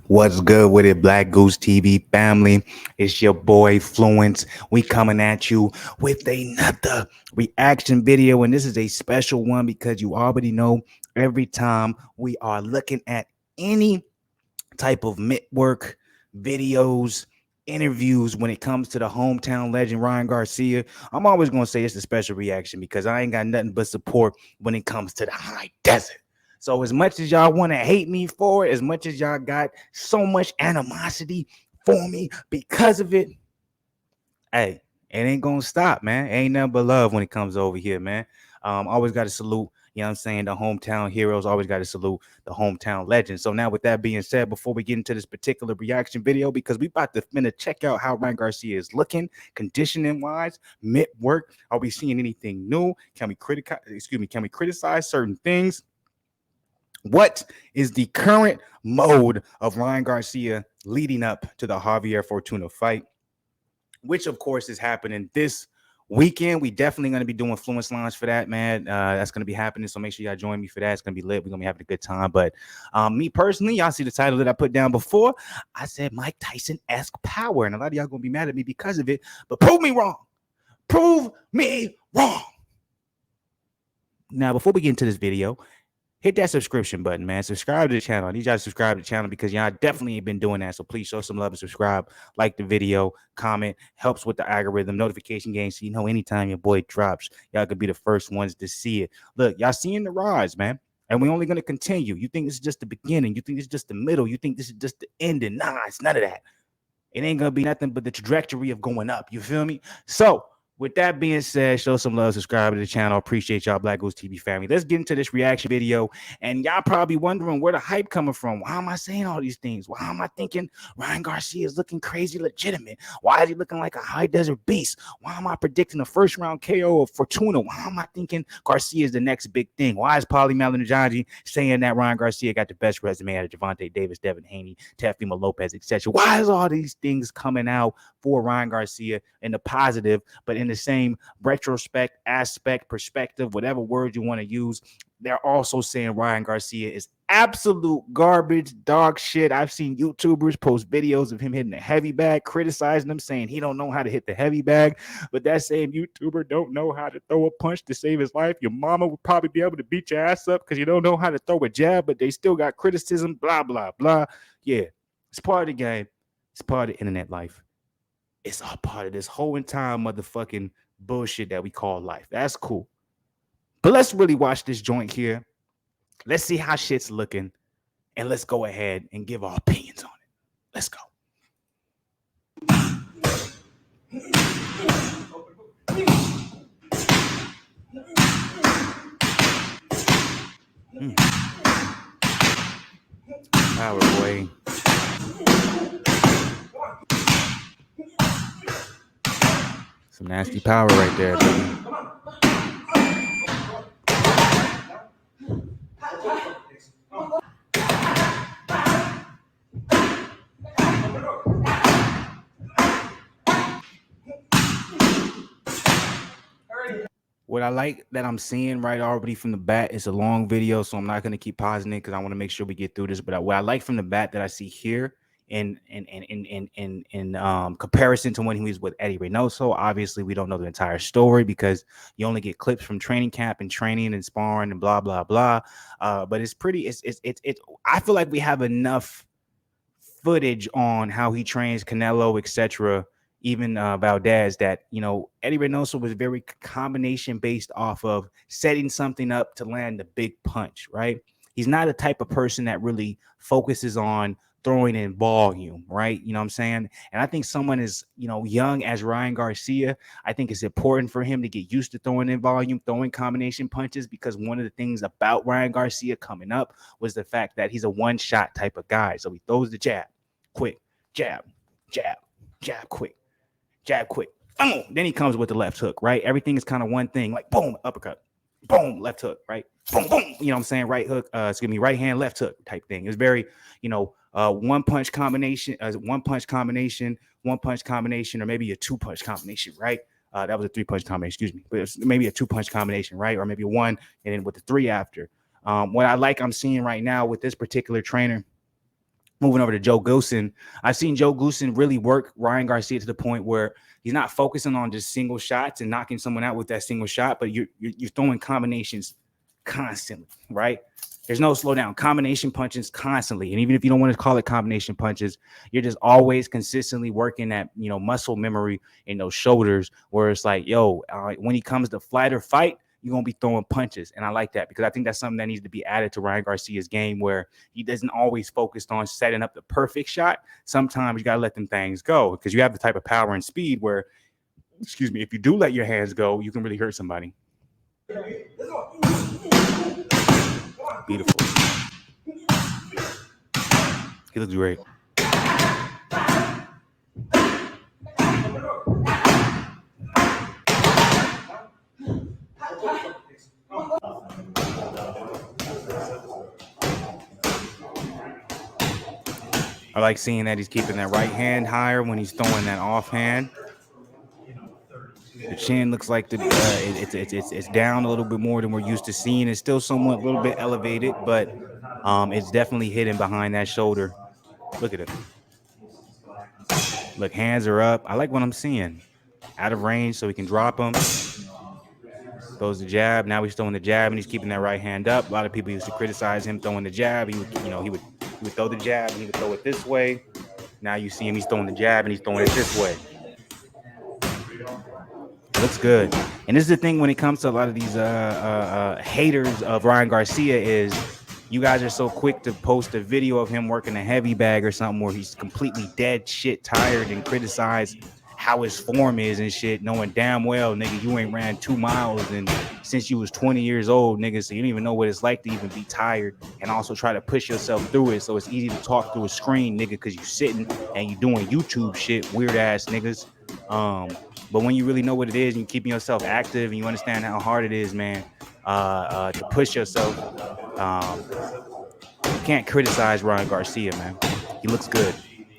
What's good with it, Black Goose TV family? It's your boy Fluence. We coming at you with another reaction video, and this is a special one because you already know every time we are looking at any type of network videos, interviews when it comes to the hometown legend Ryan Garcia, I'm always gonna say it's a special reaction because I ain't got nothing but support when it comes to the high desert. So as much as y'all want to hate me for it, as much as y'all got so much animosity for me because of it, hey, it ain't gonna stop, man. Ain't nothing but love when it comes over here, man. Always got to salute, you know what I'm saying, the hometown heroes. Always got to salute the hometown legends. So now with that being said, before we get into this particular reaction video, because we about to finna check out how Ryan Garcia is looking, conditioning wise, mid work. Are we seeing anything new? Can we criticize certain things? What is the current mode of Ryan Garcia leading up to the Javier Fortuna fight, which of course is happening this weekend? We definitely going to be doing Fluence Lounge for that, man. That's going to be happening, so make sure y'all join me for that. It's going to be lit. We're going to be having a good time. But me personally, y'all see the title that I put down before. I said Mike Tyson-esque power, and a lot of y'all going to be mad at me because of it, but prove me wrong. Prove me wrong. Now, before we get into this video, hit that subscription button, man. Subscribe to the channel. I need y'all to subscribe to the channel because y'all definitely ain't been doing that. So please show some love and subscribe. Like the video, comment, helps with the algorithm, notification game. So you know anytime your boy drops, y'all could be the first ones to see it. Look, y'all seeing the rise, man. And we're only going to continue. You think this is just the beginning. You think this is just the middle. You think this is just the ending. Nah, it's none of that. It ain't going to be nothing but the trajectory of going up. You feel me? So with that being said, show some love, subscribe to the channel. Appreciate y'all, Black Goose TV family. Let's get into this reaction video. And y'all probably wondering where the hype coming from. Why am I saying all these things? Why am I thinking Ryan Garcia is looking crazy legitimate? Why is he looking like a high desert beast? Why am I predicting a first round KO of Fortuna? Why am I thinking Garcia is the next big thing? Why is Paulie Malignaggi saying that Ryan Garcia got the best resume out of Gervonta Davis, Devin Haney, Teofimo Lopez, etc.? Why is all these things coming out for Ryan Garcia in the positive, but in the same retrospect, aspect, perspective, whatever word you want to use, they're also saying Ryan Garcia is absolute garbage, dog shit. I've seen YouTubers post videos of him hitting the heavy bag, criticizing him, saying he don't know how to hit the heavy bag, but that same YouTuber don't know how to throw a punch to save his life. Your mama would probably be able to beat your ass up because you don't know how to throw a jab, but they still got criticism, blah, blah, blah. Yeah, it's part of the game. It's part of the internet life. It's all part of this whole entire motherfucking bullshit that we call life. That's cool. But let's really watch this joint here. Let's see how shit's looking. And let's go ahead and give our opinions on it. Let's go. Power boy. Some nasty power right there, baby. What I like that I'm seeing right already from the bat, it's a long video, so I'm not going to keep pausing it because I want to make sure we get through this. But what I like from the bat that I see here in comparison to when he was with Eddie Reynoso, obviously we don't know the entire story because you only get clips from training camp and training and sparring and blah blah blah. But it's pretty. It's I feel like we have enough footage on how he trains Canelo, etc., even Valdez, that, you know, Eddie Reynoso was very combination based off of setting something up to land the big punch, right? He's not a type of person that really focuses on throwing in volume, right? You know what I'm saying? And I think someone as, you know, young as Ryan Garcia, I think it's important for him to get used to throwing in volume, throwing combination punches, because one of the things about Ryan Garcia coming up was the fact that he's a one-shot type of guy. So he throws the jab, quick, jab, jab, jab, quick, jab, quick. Boom. Then he comes with the left hook, right? Everything is kind of one thing, like boom, uppercut, boom, left hook, right? Boom, boom. You know what I'm saying? Right hook, right hand, left hook type thing. It's very, you know, one punch combination, or maybe a two punch combination, right? That was a three punch combination, excuse me, but it's maybe a two punch combination, right? Or maybe one and then with the three after. What I'm seeing right now with this particular trainer, Moving over to Joe Goosen, I've seen Joe Goosen really work Ryan Garcia to the point where he's not focusing on just single shots and knocking someone out with that single shot, but you're throwing combinations constantly, right? There's no slowdown. Combination punches constantly, and even if you don't want to call it combination punches, you're just always consistently working that muscle memory in those shoulders, where it's like, yo, when he comes to flight or fight, you're gonna be throwing punches, and I like that because I think that's something that needs to be added to Ryan Garcia's game, where he doesn't always focus on setting up the perfect shot. Sometimes you gotta let them things go because you have the type of power and speed where, excuse me, if you do let your hands go, you can really hurt somebody. Beautiful. He looks great. I like seeing that he's keeping that right hand higher when he's throwing that offhand. The chin looks like it's down a little bit more than we're used to seeing. It's still somewhat a little bit elevated, but it's definitely hidden behind that shoulder. Look at it. Look, hands are up. I like what I'm seeing. Out of range, so he can drop them. Throws the jab. Now he's throwing the jab, and he's keeping that right hand up. A lot of people used to criticize him throwing the jab. He would throw the jab, and he would throw it this way. Now you see him. He's throwing the jab, and he's throwing it this way. It looks good. And this is the thing when it comes to a lot of these haters of Ryan Garcia is you guys are so quick to post a video of him working a heavy bag or something where he's completely dead shit tired and criticize how his form is and shit, knowing damn well, nigga, you ain't ran 2 miles and since you was 20 years old, nigga, so you don't even know what it's like to even be tired and also try to push yourself through it. So it's easy to talk through a screen, nigga, because you sitting and you doing YouTube shit, weird ass niggas. But when you really know what it is and you keeping yourself active and you understand how hard it is, man, to push yourself, you can't criticize Ryan Garcia, man. He looks good,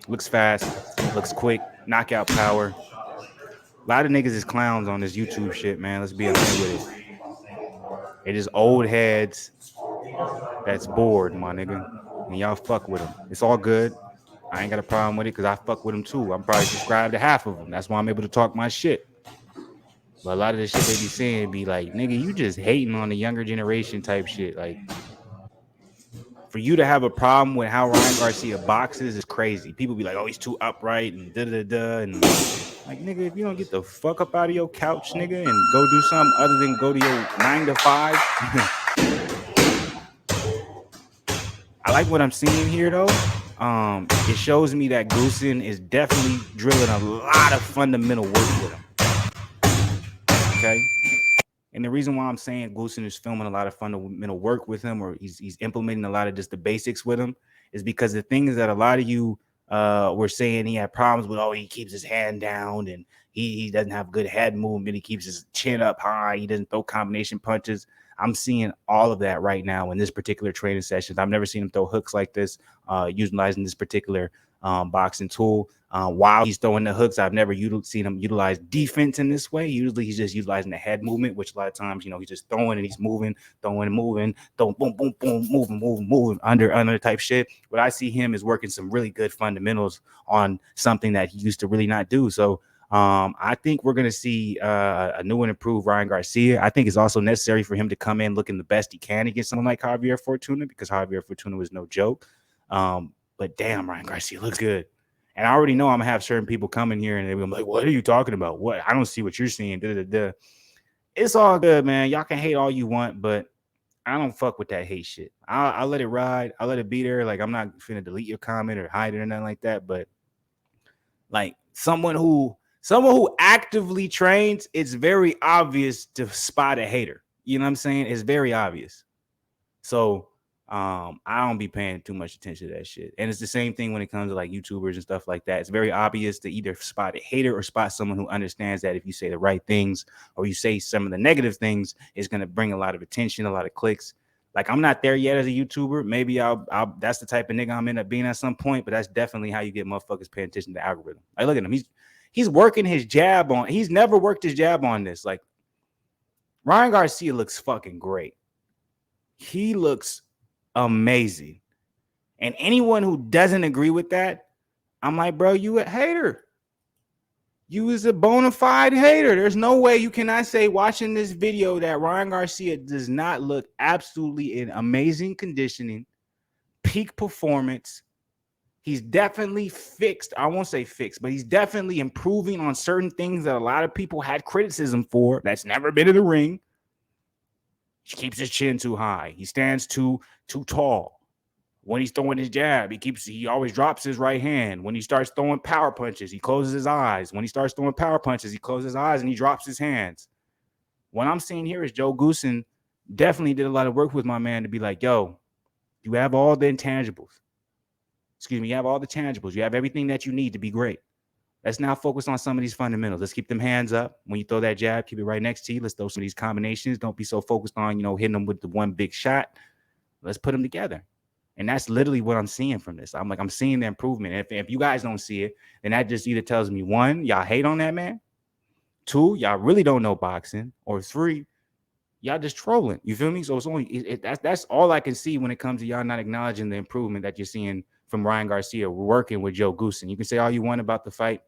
looks fast, looks quick, knockout power. A lot of niggas is clowns on this YouTube shit, man. Let's be honest with it. It is old heads that's bored, my nigga, and y'all fuck with them. It's all good. I ain't got a problem with it because I fuck with them too. I'm probably subscribed to half of them. That's why I'm able to talk my shit. But a lot of the shit they be saying be like, nigga, you just hating on the younger generation type shit. Like, for you to have a problem with how Ryan Garcia boxes is crazy. People be like, oh, he's too upright and da-da-da. And like, nigga, if you don't get the fuck up out of your couch, nigga, and go do something other than go to your 9 to 5. I like what I'm seeing here, though. It shows me that Goosen is definitely drilling a lot of fundamental work with him. Okay. And the reason why I'm saying Goosen is filming a lot of fundamental work with him, or he's implementing a lot of just the basics with him, is because the thing is that a lot of you were saying he had problems with, oh, he keeps his hand down and he doesn't have good head movement. He keeps his chin up high. He doesn't throw combination punches. I'm seeing all of that right now in this particular training session. I've never seen him throw hooks like this, utilizing this particular boxing tool. While he's throwing the hooks, I've never seen him utilize defense in this way. Usually he's just utilizing the head movement, which a lot of times, he's just throwing and he's moving, throwing and moving, throwing, boom, boom, boom, moving, under type shit. What I see him is working some really good fundamentals on something that he used to really not do. So I think we're going to see a new and improved Ryan Garcia. I think it's also necessary for him to come in looking the best he can against someone like Javier Fortuna, because Javier Fortuna was no joke. But damn, Ryan Garcia looks good. And I already know I'm going to have certain people coming here and they're going to be like, what are you talking about? What? I don't see what you're seeing. It's all good, man. Y'all can hate all you want, but I don't fuck with that hate shit. I'll let it ride. I'll let it be there. Like, I'm not finna delete your comment or hide it or nothing like that. But like someone who actively trains, it's very obvious to spot a hater. You know what I'm saying? It's very obvious. So I don't be paying too much attention to that shit. And it's the same thing when it comes to like YouTubers and stuff like that. It's very obvious to either spot a hater or spot someone who understands that if you say the right things or you say some of the negative things, it's going to bring a lot of attention, a lot of clicks. Like, I'm not there yet as a YouTuber. Maybe I'll that's the type of nigga I'm end up being at some point, but that's definitely how you get motherfuckers paying attention to the algorithm. Like, look at him. He's working his jab on. He's never worked his jab on this. Like, Ryan Garcia looks fucking great. He looks amazing. And anyone who doesn't agree with that, I'm like, bro, you a hater. You is a bona fide hater. There's no way you cannot say watching this video that Ryan Garcia does not look absolutely in amazing conditioning, peak performance. He's definitely fixed. I won't say fixed, but he's definitely improving on certain things that a lot of people had criticism for. That's never been in the ring. He keeps his chin too high. He stands too tall. When he's throwing his jab, he always drops his right hand. When he starts throwing power punches, he closes his eyes. When he starts throwing power punches, he closes his eyes and he drops his hands. What I'm seeing here is Joe Goosen definitely did a lot of work with my man to be like, yo, you have all the intangibles. Excuse me, you have all the tangibles. You have everything that you need to be great. Let's now focus on some of these fundamentals. Let's keep them hands up. When you throw that jab, keep it right next to you. Let's throw some of these combinations. Don't be so focused on, hitting them with the one big shot. Let's put them together. And that's literally what I'm seeing from this. I'm seeing the improvement. If you guys don't see it, then that just either tells me, one, y'all hate on that man. Two, y'all really don't know boxing. Or three, y'all just trolling. You feel me? So it's only that's all I can see when it comes to y'all not acknowledging the improvement that you're seeing from Ryan Garcia working with Joe Goosen. You can say all you want about the fight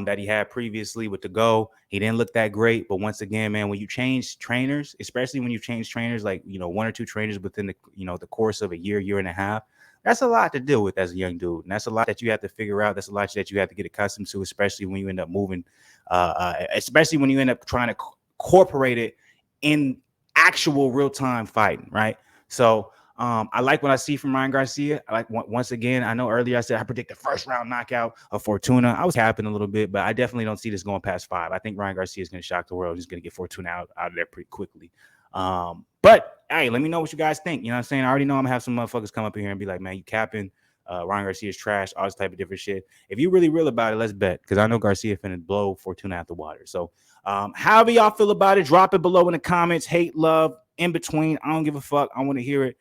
that he had previously with the Go. He didn't look that great. But once again, man, when you change trainers, especially when you change trainers, like, one or two trainers within the, the course of a year and a half, that's a lot to deal with as a young dude. And that's a lot that you have to figure out. That's a lot that you have to get accustomed to, especially when you end up moving, especially when you end up trying to incorporate it in actual real-time fighting, right? So I like what I see from Ryan Garcia. I like, once again, I know earlier I said I predict the first round knockout of Fortuna. I was capping a little bit, but I definitely don't see this going past 5. I think Ryan Garcia is going to shock the world. He's going to get Fortuna out of there pretty quickly. But hey, let me know what you guys think. You know what I'm saying? I already know I'm going to have some motherfuckers come up in here and be like, man, you capping. Ryan Garcia is trash, all this type of different shit. If you really real about it, let's bet, because I know Garcia finna blow Fortuna out the water. So however y'all feel about it, drop it below in the comments. Hate, love, in between. I don't give a fuck. I want to hear it.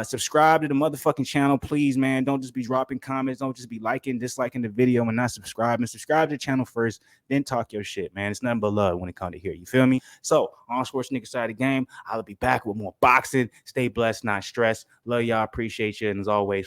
Subscribe to the motherfucking channel, please, man. Don't just be dropping comments. Don't just be liking, disliking the video and not subscribing. Subscribe to the channel first, then talk your shit, man. It's nothing but love when it comes to here. You feel me? So on Sports Nigga Side of the Game, I'll be back with more boxing. Stay blessed, not stressed. Love y'all. Appreciate you. And as always,